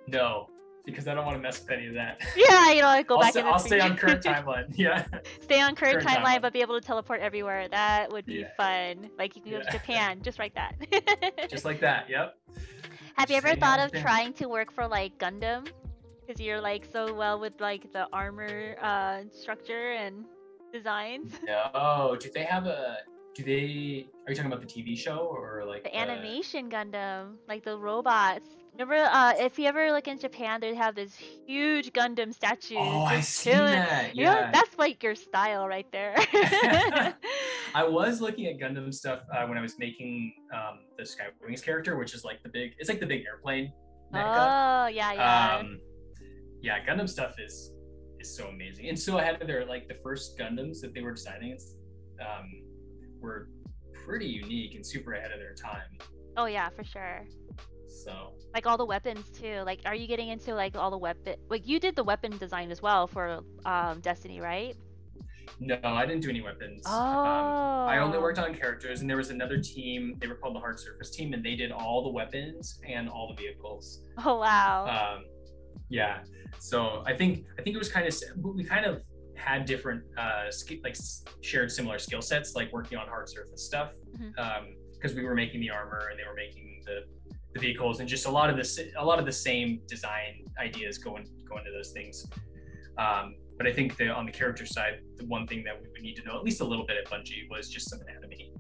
[SPEAKER 2] No, because I don't want to mess with any of that.
[SPEAKER 1] Yeah, you know, go back in the
[SPEAKER 2] I'll
[SPEAKER 1] future.
[SPEAKER 2] stay on current timeline. Yeah.
[SPEAKER 1] Stay on current timeline, but be able to teleport everywhere. That would be fun. Like you can go to Japan, just like that.
[SPEAKER 2] Just like that. Yep.
[SPEAKER 1] Have you ever thought of trying to work for like Gundam? Because you're like so well with like the armor structure and designs.
[SPEAKER 2] No. Are you talking about the TV show or like
[SPEAKER 1] the animation Gundam, like the robots? Remember, if you ever look in Japan, they have this huge Gundam statue.
[SPEAKER 2] Oh, I see that. Yeah.
[SPEAKER 1] You know, that's like your style right there.
[SPEAKER 2] I was looking at Gundam stuff when I was making the Sky Wings character, which is like it's like the big airplane.
[SPEAKER 1] Oh, yeah.
[SPEAKER 2] Yeah, Gundam stuff is so amazing, and so ahead of like the first Gundams that they were designing, were pretty unique and super ahead of their time.
[SPEAKER 1] Oh yeah, for sure.
[SPEAKER 2] So
[SPEAKER 1] like all the weapons too. Like, are you getting into like all the weapon? Like you did the weapon design as well for Destiny, right?
[SPEAKER 2] No, I didn't do any weapons.
[SPEAKER 1] Oh.
[SPEAKER 2] I only worked on characters, and there was another team. They were called the Hard Surface team, and they did all the weapons and all the vehicles.
[SPEAKER 1] Oh wow.
[SPEAKER 2] Yeah. So I think it was we kind of had different shared similar skill sets, like working on hard surface stuff, because we were making the armor and they were making the vehicles, and just a lot of the same design ideas go into those things. But I think on the character side, the one thing that we would need to know at least a little bit at Bungie was just some anatomy,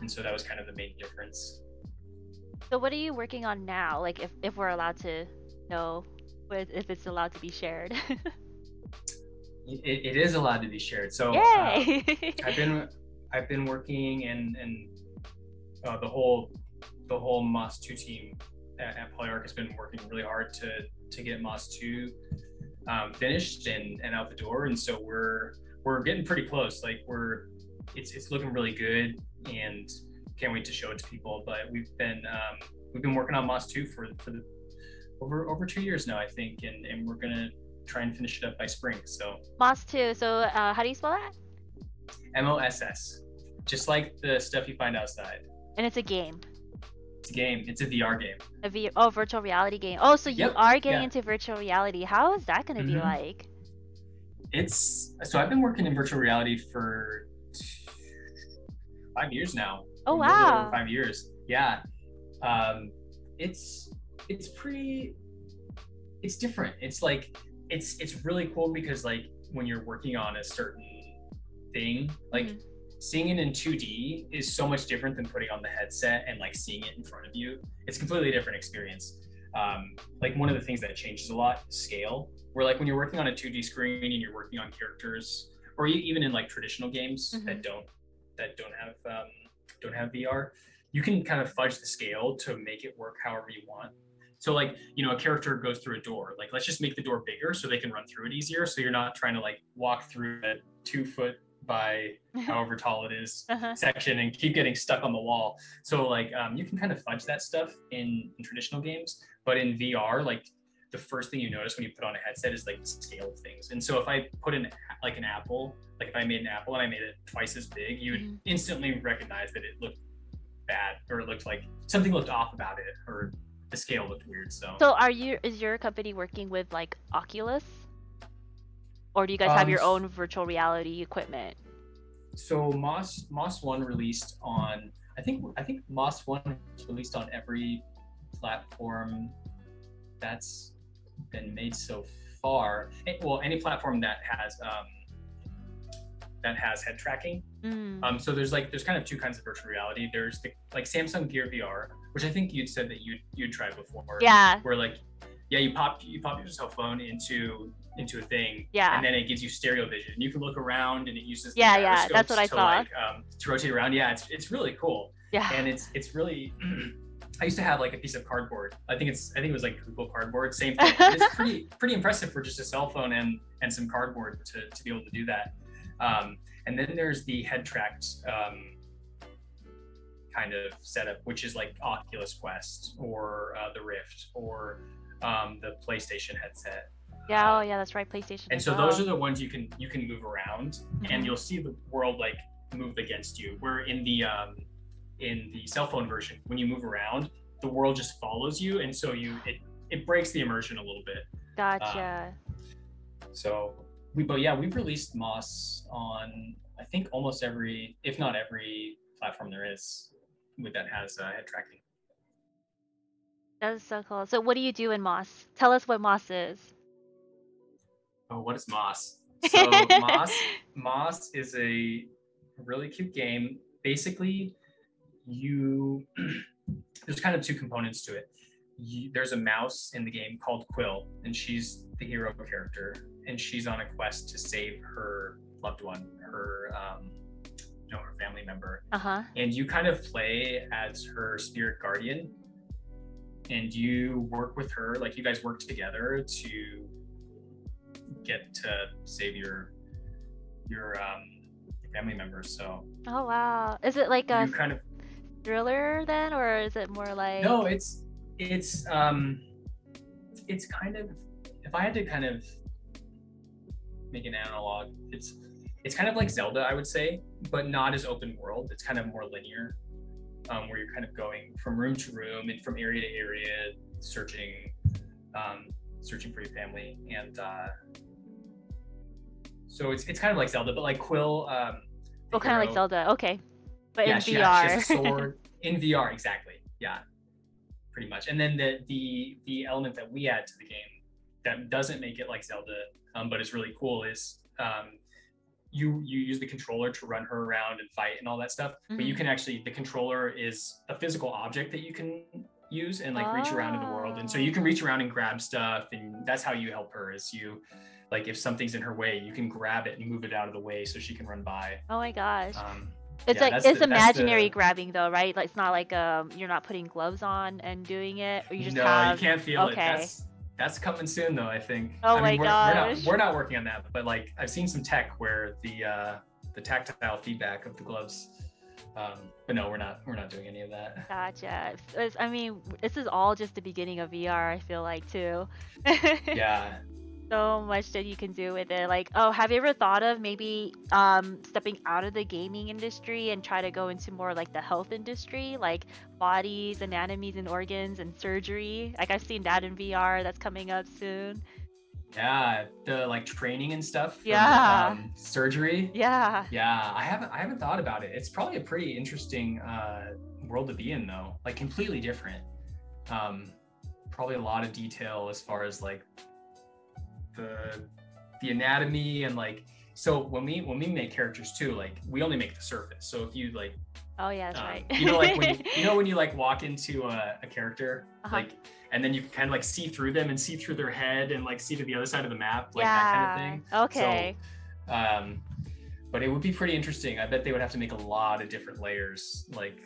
[SPEAKER 2] and so that was kind of the main difference.
[SPEAKER 1] So what are you working on now? Like if we're allowed to know, if it's allowed to be shared.
[SPEAKER 2] It is allowed to be shared. So I've been working in the whole MOS 2 team at Polyarc has been working really hard to get Moss 2 finished and out the door, and so we're getting pretty close. Like it's looking really good, and can't wait to show it to people. But we've been working on Moss 2 for the over 2 years now, I think, and we're gonna try and finish it up by spring. So
[SPEAKER 1] Moss 2. So how do you spell that?
[SPEAKER 2] MOSS, just like the stuff you find outside.
[SPEAKER 1] And it's a game.
[SPEAKER 2] It's a game. It's a VR game.
[SPEAKER 1] Virtual reality game. Oh, so you
[SPEAKER 2] Yep.
[SPEAKER 1] are getting into virtual reality. How is that going to be
[SPEAKER 2] Mhm.
[SPEAKER 1] like?
[SPEAKER 2] So I've been working in virtual reality for 5 years now.
[SPEAKER 1] Oh,
[SPEAKER 2] A little bit
[SPEAKER 1] wow.
[SPEAKER 2] over 5 years. Yeah. It's different. It's like it's really cool because like when you're working on a certain thing, like seeing it in 2D is so much different than putting on the headset and like seeing it in front of you. It's a completely different experience. Like one of the things that changes a lot is scale, where like when you're working on a 2D screen and you're working on characters, or even in like traditional games that don't have VR, you can kind of fudge the scale to make it work however you want. So like, you know, a character goes through a door, like let's just make the door bigger so they can run through it easier. So you're not trying to like walk through a 2 foot by however tall it is section and keep getting stuck on the wall. So like you can kind of fudge that stuff in traditional games, but in VR, like the first thing you notice when you put on a headset is like the scale of things. And so if I put in like an apple, like if I made an apple and I made it twice as big, you would instantly recognize that it looked bad, or it looked like something looked off about it, or the scale looked weird. So
[SPEAKER 1] is your company working with like Oculus? Or do you guys have your own virtual reality equipment?
[SPEAKER 2] So Moss 1 released on, I think Moss 1 is released on every platform that's been made so far. Well, any platform that has head tracking. So there's kind of two kinds of virtual reality. There's the like Samsung Gear VR, which I think you'd said that you'd tried before.
[SPEAKER 1] Yeah.
[SPEAKER 2] Where like, yeah, you pop your cell phone into a thing,
[SPEAKER 1] yeah,
[SPEAKER 2] and then it gives you stereo vision. You can look around, and it uses the
[SPEAKER 1] that's what I
[SPEAKER 2] to
[SPEAKER 1] saw.
[SPEAKER 2] Like, to rotate around. Yeah, it's really cool.
[SPEAKER 1] Yeah,
[SPEAKER 2] and it's really. I used to have like a piece of cardboard. I think it was like Google Cardboard. Same thing. It's pretty impressive for just a cell phone and some cardboard to be able to do that. And then there's the head tracked kind of setup, which is like Oculus Quest or the Rift or the PlayStation headset.
[SPEAKER 1] Yeah, yeah, that's right, PlayStation.
[SPEAKER 2] And so those are the ones you can move around, and you'll see the world like move against you. Where in the cell phone version, when you move around, the world just follows you, and so it breaks the immersion a little bit.
[SPEAKER 1] Gotcha.
[SPEAKER 2] We've released Moss on I think almost every, if not every, platform there is that has head tracking.
[SPEAKER 1] That is so cool. So what do you do in Moss? Tell us what Moss is.
[SPEAKER 2] Oh, what is Moss? So Moss is a really cute game. Basically, there's kind of two components to it. There's a mouse in the game called Quill, and she's the hero character, and she's on a quest to save her loved one, her family member. And you kind of play as her spirit guardian, and you work with her, like you guys work together to get to save your family members. So
[SPEAKER 1] oh wow, is it like a
[SPEAKER 2] kind of
[SPEAKER 1] thriller then, or is it more like?
[SPEAKER 2] No, it's kind of, if I had to kind of make an analog, it's kind of like Zelda, I would say, but not as open world. It's kind of more linear, where you're kind of going from room to room and from area to area, searching for your family. And so it's kind of like Zelda, but like Quill.
[SPEAKER 1] Kind of like Zelda, okay. But
[SPEAKER 2] yeah,
[SPEAKER 1] in VR.
[SPEAKER 2] She has a sword in VR, exactly. Yeah, pretty much. And then the element that we add to the game that doesn't make it like Zelda, but is really cool is you use the controller to run her around and fight and all that stuff. But you can actually, the controller is a physical object that you can use and like reach around in the world. And so you can reach around and grab stuff, and that's how you help her. Is you, like if something's in her way, you can grab it and move it out of the way so she can run by.
[SPEAKER 1] Oh my gosh. It's
[SPEAKER 2] Yeah,
[SPEAKER 1] like
[SPEAKER 2] that's
[SPEAKER 1] it's
[SPEAKER 2] that's
[SPEAKER 1] imaginary
[SPEAKER 2] the
[SPEAKER 1] grabbing though, right? Like it's not like you're not putting gloves on and doing it, or you just
[SPEAKER 2] No, you
[SPEAKER 1] have.
[SPEAKER 2] can't feel it.
[SPEAKER 1] Okay.
[SPEAKER 2] That's coming soon though, I think.
[SPEAKER 1] Oh
[SPEAKER 2] I mean,
[SPEAKER 1] my gosh.
[SPEAKER 2] we're not working on that, but like I've seen some tech where the tactile feedback of the gloves. But no, we're not doing any of that.
[SPEAKER 1] Gotcha. I mean, this is all just the beginning of VR, I feel like too.
[SPEAKER 2] Yeah.
[SPEAKER 1] So much that you can do with it. Like, oh, have you ever thought of maybe stepping out of the gaming industry and try to go into more like the health industry, like bodies, anatomies and organs and surgery? Like I've seen that in VR that's coming up soon.
[SPEAKER 2] Yeah, the like training and stuff for
[SPEAKER 1] Yeah.
[SPEAKER 2] surgery.
[SPEAKER 1] Yeah.
[SPEAKER 2] Yeah, I haven't thought about it. It's probably a pretty interesting world to be in though. Like completely different. Probably a lot of detail as far as like the anatomy and like, so when we make characters too, like we only make the surface. So if you like,
[SPEAKER 1] Oh yeah, that's right.
[SPEAKER 2] you know, like when you like walk into a character, like, and then you can kind of like see through them and see through their head and like see to the other side of the map, like that kind of thing.
[SPEAKER 1] Okay.
[SPEAKER 2] So, but it would be pretty interesting. I bet they would have to make a lot of different layers, like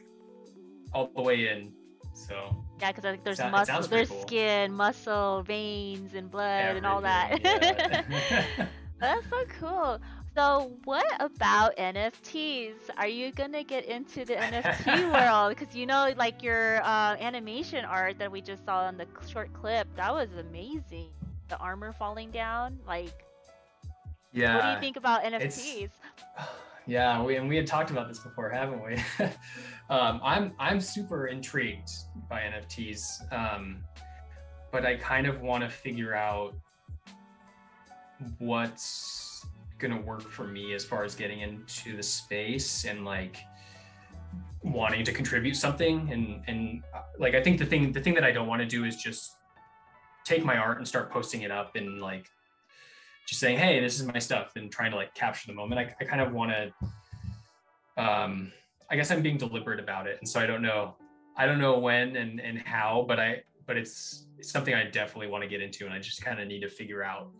[SPEAKER 2] all the way in. So
[SPEAKER 1] yeah, because like there's
[SPEAKER 2] muscle,
[SPEAKER 1] there's
[SPEAKER 2] cool.
[SPEAKER 1] Skin, muscle, veins, and blood, and all that.
[SPEAKER 2] Yeah.
[SPEAKER 1] That's so cool. So what about NFTs? Are you gonna get into the NFT world? Because you know, like your animation art that we just saw on the short clip, that was amazing. The armor falling down, like.
[SPEAKER 2] Yeah.
[SPEAKER 1] What do you think about NFTs?
[SPEAKER 2] Yeah, we had talked about this before, haven't we? I'm super intrigued by NFTs, but I kind of want to figure out what's gonna work for me as far as getting into the space and like wanting to contribute something. And like I think the thing that I don't want to do is just take my art and start posting it up and like just saying, hey, this is my stuff, and trying to like capture the moment. I kind of want to, I guess I'm being deliberate about it. And so I don't know when and how, but it's something I definitely want to get into. And I just kind of need to figure out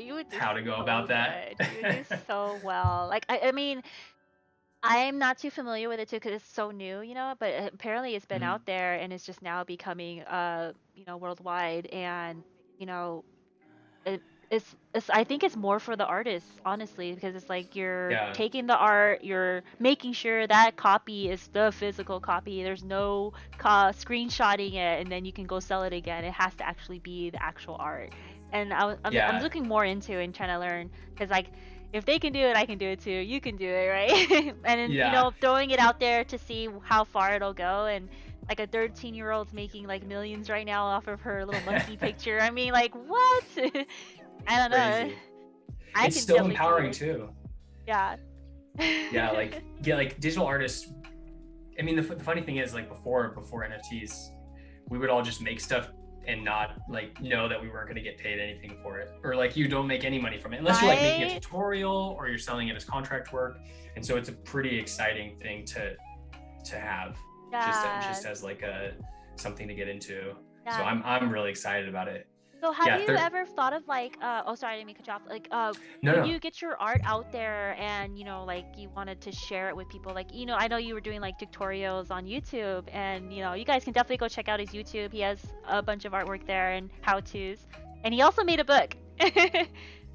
[SPEAKER 1] you would
[SPEAKER 2] how to go about that.
[SPEAKER 1] You would do so well. Like, I mean, I'm not too familiar with it too, because it's so new, you know, but apparently it's been out there and it's just now becoming, you know, worldwide. And, you know, it's I think it's more for the artists, honestly, because it's like you're taking the art, you're making sure that copy is the physical copy. There's no screenshotting it and then you can go sell it again. It has to actually be the actual art. And I'm looking more into it and trying to learn, because like if they can do it, I can do it too. You can do it, right? And you know, throwing it out there to see how far it'll go. And like a 13-year-old's making like millions right now off of her little monkey picture. I mean, like what? I don't know.
[SPEAKER 2] It's still empowering too.
[SPEAKER 1] Yeah.
[SPEAKER 2] Yeah, like digital artists. I mean, the funny thing is, like before NFTs, we would all just make stuff and not like know that we weren't going to get paid anything for it, or like you don't make any money from it unless you're like making a tutorial or you're selling it as contract work. And so it's a pretty exciting thing to have, just as like something to get into. So I'm really excited about it.
[SPEAKER 1] So have you ever thought of like, oh sorry, I didn't mean to cut you off. Like, when you get your art out there and, you know, like you wanted to share it with people, like, you know, I know you were doing like tutorials on YouTube, and, you know, you guys can definitely go check out his YouTube. He has a bunch of artwork there and how-tos. And he also made a book.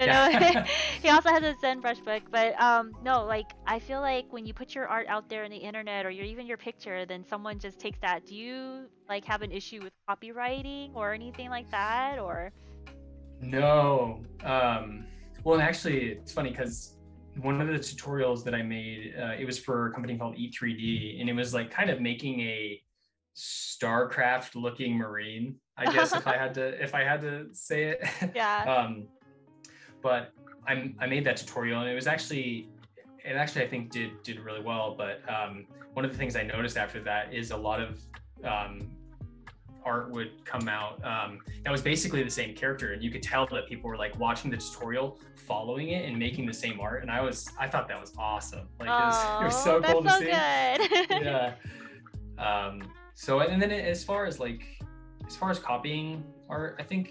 [SPEAKER 1] You know, he also has a Zen brush book, but no, like I feel like when you put your art out there in the internet, or even your picture, then someone just takes that. Do you like have an issue with copywriting or anything like that, or?
[SPEAKER 2] No. Well, actually, it's funny because one of the tutorials that I made, it was for a company called E3D, and it was like kind of making a StarCraft looking marine, I guess, if I had to say it.
[SPEAKER 1] Yeah.
[SPEAKER 2] But I made that tutorial, and it actually I think did really well. But one of the things I noticed after that is a lot of art would come out that was basically the same character, and you could tell that people were like watching the tutorial, following it, and making the same art. And I thought that was awesome. Like it was so cool to see.
[SPEAKER 1] Good.
[SPEAKER 2] Yeah. So, and then as far as copying art, I think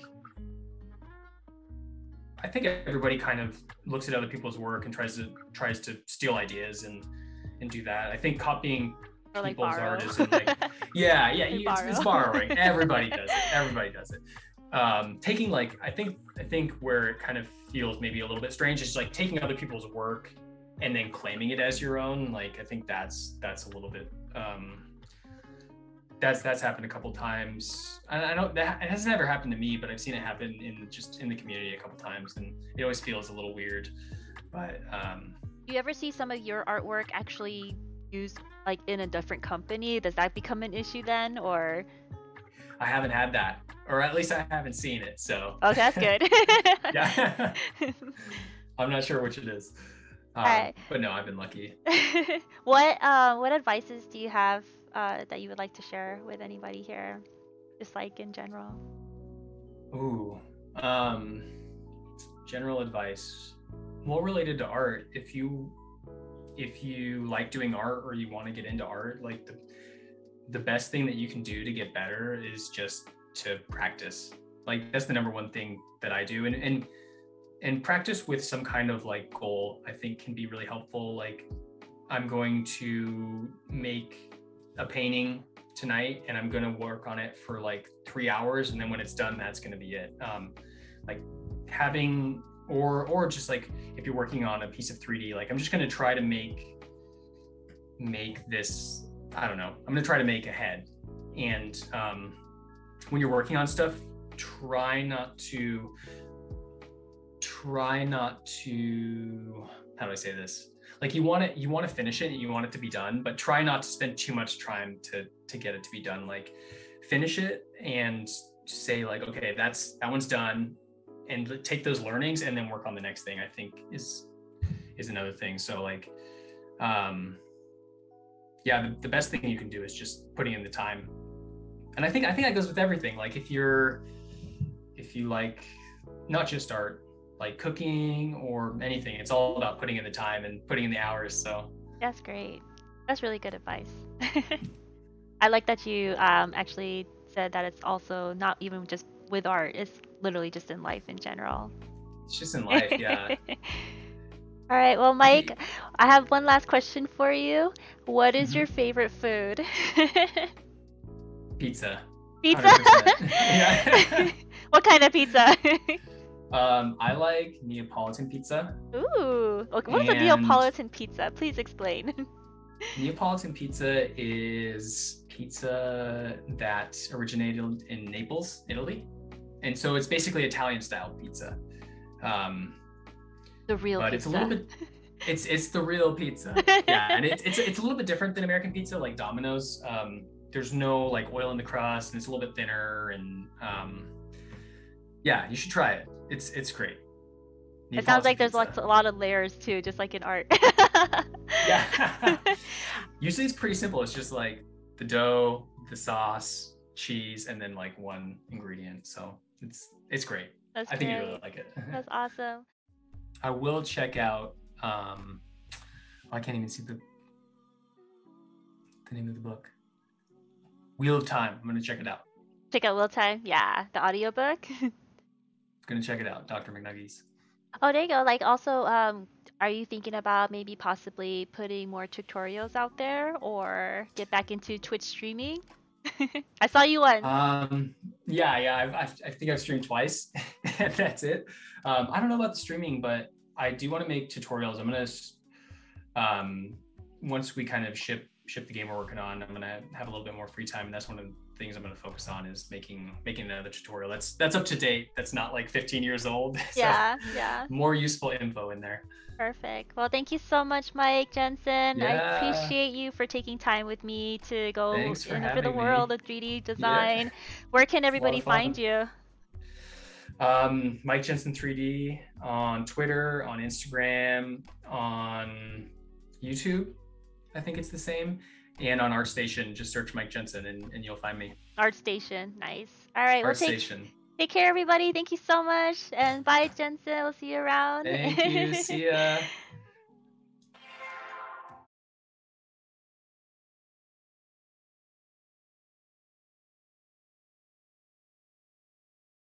[SPEAKER 2] everybody kind of looks at other people's work and tries to steal ideas, and and do that. I think copying
[SPEAKER 1] Or like
[SPEAKER 2] people's
[SPEAKER 1] borrow.
[SPEAKER 2] art isn't like, it's borrowing. Everybody does it. Everybody does it. Taking like, I think where it kind of feels maybe a little bit strange is like taking other people's work and then claiming it as your own. Like, I think that's a little bit, that's happened a couple times. I don't, that it hasn't ever happened to me, but I've seen it happen in the community a couple times, and it always feels a little weird. But
[SPEAKER 1] do you ever see some of your artwork actually used like in a different company? Does that become an issue then, or?
[SPEAKER 2] I haven't had that, or at least I haven't seen it. So.
[SPEAKER 1] Oh, that's good.
[SPEAKER 2] Yeah. I'm not sure which it is. But no, I've been lucky.
[SPEAKER 1] What advices do you have that you would like to share with anybody here, just like in general?
[SPEAKER 2] Ooh, general advice, more related to art. If you like doing art or you want to get into art, like the best thing that you can do to get better is just to practice. Like, that's the number one thing that I do, and practice with some kind of like goal, I think, can be really helpful. Like, I'm going to make a painting tonight and I'm going to work on it for like 3 hours, and then when it's done, that's going to be it. Like having, or just like if you're working on a piece of 3D, like, I'm just going to try to make this, I don't know, I'm going to try to make a head. And when you're working on stuff, try not to, how do I say this? Like, you want to finish it and you want it to be done, but try not to spend too much time to get it to be done. Like, finish it and say like, okay, that one's done, and take those learnings and then work on the next thing, I think is another thing. So like, yeah, the best thing you can do is just putting in the time. And I think that goes with everything. Like, if you like not just art, like cooking or anything, it's all about putting in the time and putting in the hours. So
[SPEAKER 1] that's great. That's really good advice. I like that you actually said that it's also not even just with art, it's literally just in life in general.
[SPEAKER 2] It's just in life, yeah.
[SPEAKER 1] All right, well, Mike, I have one last question for you. What is your favorite food?
[SPEAKER 2] Pizza.
[SPEAKER 1] Pizza?
[SPEAKER 2] Yeah.
[SPEAKER 1] What kind of pizza?
[SPEAKER 2] I like Neapolitan pizza.
[SPEAKER 1] Ooh, okay. What's a Neapolitan pizza? Please explain.
[SPEAKER 2] Neapolitan pizza is pizza that originated in Naples, Italy, and so it's basically Italian style pizza.
[SPEAKER 1] The real
[SPEAKER 2] but
[SPEAKER 1] pizza.
[SPEAKER 2] It's a little bit, it's the real pizza. Yeah, and it's a little bit different than American pizza, like Domino's. There's no like oil in the crust, and it's a little bit thinner, and yeah, you should try it. It's great.
[SPEAKER 1] It sounds like there's a lot of layers too, just like in art.
[SPEAKER 2] Yeah. Usually it's pretty simple. It's just like the dough, the sauce, cheese, and then like one ingredient. So it's great. I think you'd really like it.
[SPEAKER 1] That's awesome.
[SPEAKER 2] I will check out I can't even see the name of the book. Wheel of Time. I'm gonna check it out.
[SPEAKER 1] Check out Wheel of Time. Yeah, the audiobook.
[SPEAKER 2] Gonna check it out, Dr. McNuggies.
[SPEAKER 1] Oh, there you go. Like, also, are you thinking about maybe possibly putting more tutorials out there, or get back into Twitch streaming? I saw you once.
[SPEAKER 2] Yeah. I think I've streamed twice. That's it. I don't know about the streaming, but I do want to make tutorials. I'm gonna once we kind of ship the game we're working on, I'm gonna have a little bit more free time, and that's one of the things I'm gonna focus on, is making another tutorial that's up to date, that's not like 15 years old.
[SPEAKER 1] Yeah.
[SPEAKER 2] More useful info in there.
[SPEAKER 1] Perfect. Well, thank you so much, Mike Jensen.
[SPEAKER 2] Yeah.
[SPEAKER 1] I appreciate you for taking time with me to go into the world of 3D design. Yeah. Where can everybody find you?
[SPEAKER 2] MikeJensen3D on Twitter, on Instagram, on YouTube, I think it's the same, and on ArtStation. Just search Mike Jensen and you'll find me. ArtStation,
[SPEAKER 1] nice. All right,
[SPEAKER 2] ArtStation.
[SPEAKER 1] Take care, everybody. Thank you so much, and bye, Jensen. We'll see you around.
[SPEAKER 2] Thank you. See ya.